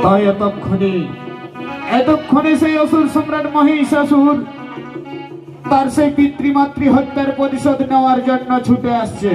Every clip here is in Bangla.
তাই এতক্ষণে সেই অসুর সম্রাট মহিষাসুর তার সেই পিতৃমাতৃ হত্যার প্রতিশোধ নেওয়ার জন্য ছুটে আসছে।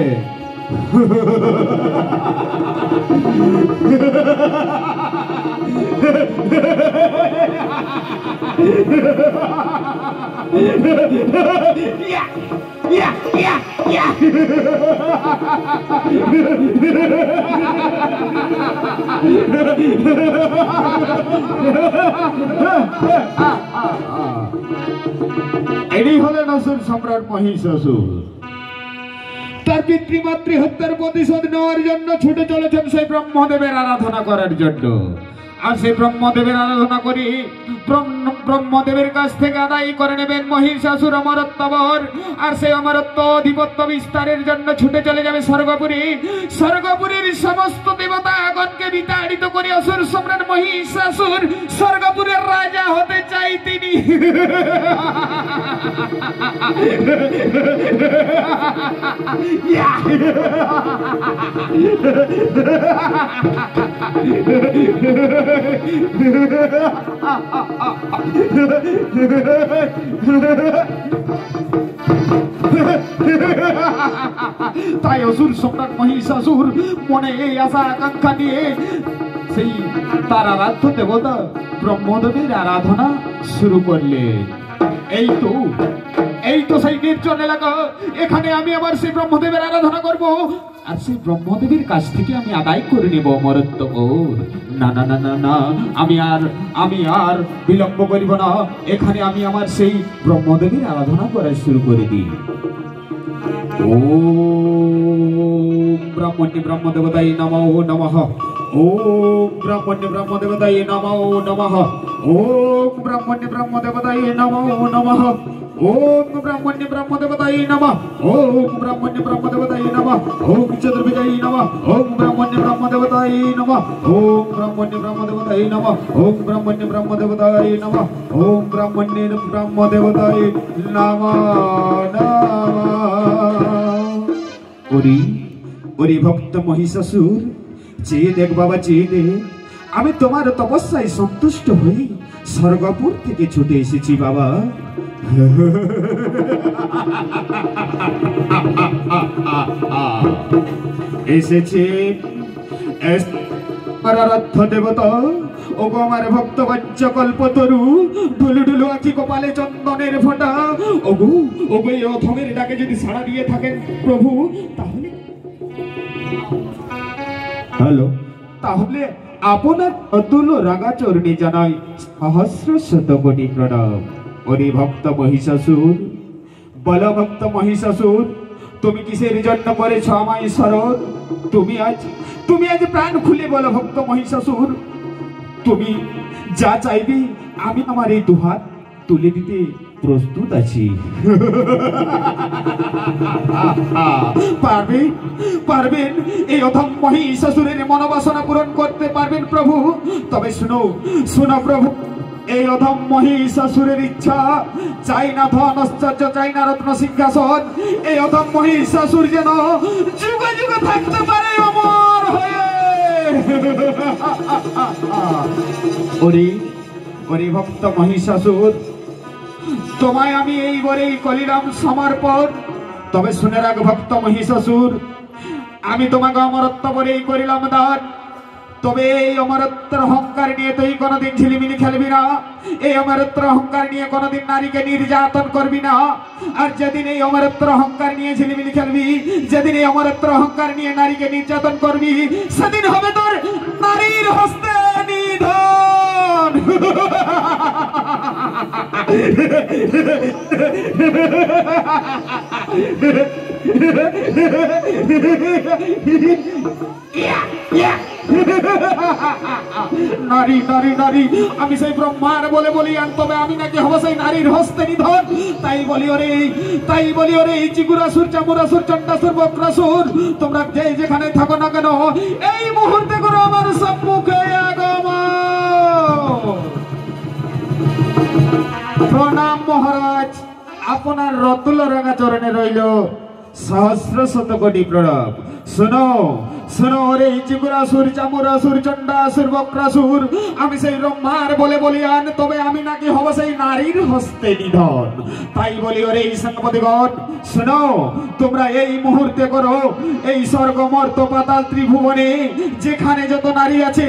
এটাই হলেন অসুর সম্রাট মহিষাসুর। তার পিতৃমাতৃ হত্যার প্রতিশোধ নেওয়ার জন্য ছুটে চলেছেন সেই ব্রহ্মদেবের আরাধনা করার জন্য। আর সেই ব্রহ্মদেবের আরাধনা করি ব্রহ্মদেবের কাছ থেকে আদায় করে নেবেন মহিষাসুর অমরত্ববর। আর সেই অমরত্ব আধিপত্য বিস্তারের জন্য ছুটে চলে যাবে স্বর্গপুরী। স্বর্গপুরীর সমস্ত দেবতাগণকে বিতাড়িত করে অসুর সম্রাট মহিষাসুর স্বর্গপুরের রাজা হতে চাই তিনি। তাই অসুর সম্রাট মহিষাসুর মনে এই আশা আকাঙ্ক্ষা নিয়ে সেই তার আরাধ্য দেবতা ব্রহ্মদেবের আরাধনা শুরু করলেন। এই তো সেই নির্জন এলাকা, এখানে আমি আবার সেই ব্রহ্মদেবের আরাধনা করব। আর সেই ব্রহ্মদেবের কাছ থেকে আমি আদায় করে নেব অমরত্ববর। না না না না না, আমি আর বিলম্ব করিব না। এখানে আমি আমার সেই ব্রহ্মদেবের আরাধনা করা শুরু করে দিই। ওম ব্রহ্মণ্যে ব্রহ্মদেবতায় নমো নমঃ। ওম ব্রহ্মণ্যে ব্রহ্মদেবতায় নমো নমঃ। ওম ব্রহ্মণ্যে ব্রহ্মদেবতায় নমো নমঃ। ওম ব্রহ্মণ্যে ব্রহ্মদেবতায় নমঃ। ওম ব্রহ্মণ্যে ব্রহ্মদেবতায় নমঃ। ওম চতুর্ভুজায় নমঃ। ওম ব্রহ্মণ্যে ব্রহ্মদেবতায় নমঃ। ওম ব্রহ্মণ্যে ব্রহ্মদেবতায় নমঃ। ওম ব্রহ্মণ্যে ব্রহ্মদেবতায় নমঃ। ওম ব্রহ্মণ্যে ব্রহ্মদেবতায় নমঃ নমঃ। ওরে ভক্ত মহিষাসুর, চেয়ে দেখ বাবা, চেয়ে দেখ, আমি তোমার তপস্যায় সন্তুষ্ট হয়ে স্বর্গপুর থেকে ছুটে এসেছি বাবা। এসেছে আরাধ্য দেবতা, ওগো আমার ভক্ত বচ্চ কল্পতরু, ঢুলু ঢুলু আখি কপালে চন্দনের ফোঁটা। ওগো এই অধমের ডাকে যদি সাড়া দিয়ে থাকেন প্রভু, তাহলে আপনার অতুল রাগা চরণে জানাই সহস্র শতকোটি প্রণাম। ওরে ভক্ত মহিষাসুর, বল ভক্ত মহিষাসুর, তুমি কিসের জন্য করেছ আমায় স্মরণ? তুমি আজ প্রাণ খুলে বলো ভক্ত মহিষাসুর, তুমি যা চাইবে আমি আমার এই দুহাত তুলে দিতে প্রস্তুত আছি। পারবেন এই অধম মহিষাসুরের মনোবাসনা পূরণ করতে পারবেন প্রভু? তবে শুনো প্রভু, এই অধম মহিষাসুরের ইচ্ছা চাই না ধন ঐশ্বর্য, চাই না রত্ন সিংহাসন। এই অধম মহিষাসুর যেন যুগে যুগে থাকতে পারে অমর হয়ে। ওরে ভক্ত মহিষাসুর, তোমায় আমি এই বরেই কলিলাম সমর্পণ। তবে শুনে রাখ ভক্ত মহিষাসুর, আমি তোমাকে অমরত্ব বরেই করিলাম দান। তবে এই অমরত্বের অহংকার নিয়ে তুই কোনোদিন ঝিলিমিলি খেলবি না। এই অমরত্বের অহংকার নিয়ে কোনোদিন নারীকে নির্যাতন করবি না। আর যেদিন এই অমরত্বের অহংকার নিয়ে ঝিলিমিলি খেলবি, যেদিন এই অমরত্বের অহংকার নিয়ে নারীকে নির্যাতন করবি, সেদিন হবে তোর নারীর হস্তে নিধন। নারী নারী নারী, আমি সেই ব্রহ্মার বলি আর তবে আমি নাকি হব সেই নারীর হস্তে নিধন। তাই বলি ওরে এই চিগুরাসুর, চামুরাসুর, চণ্ডাসুর, বক্রাসুর, তোমরা যেখানে থাকো না কেন, এই মুহূর্তে করো আমার সম্মুখে আগমন। প্রণাম মহারাজ, আপনার রতুল রাঙা চরণে রইল সহস্র শতকোটি প্রণাম। শোনো রে চিকুরাসুর চামুরাসুর চণ্ডাসুর বক্রাসুর আমি সেই ব্রহ্মার বলে বলিয়ান তবে আমি নাকি হব সেই নারীর হস্তে নিধন তাই বলি ওরে সাংবাদিকগণ শোনো তোমরা এই মুহূর্তে করো এই স্বর্গ মর্ত পাতাল ত্রিভুবনে যেখানে যত নারী আছে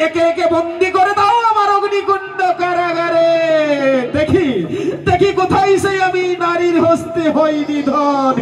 একে একে বন্দী করে দাও আমার অগ্নিকুণ্ড কারাগারে দেখি দেখি কোথায় সেই আমি নারীর হস্তে হই নিধন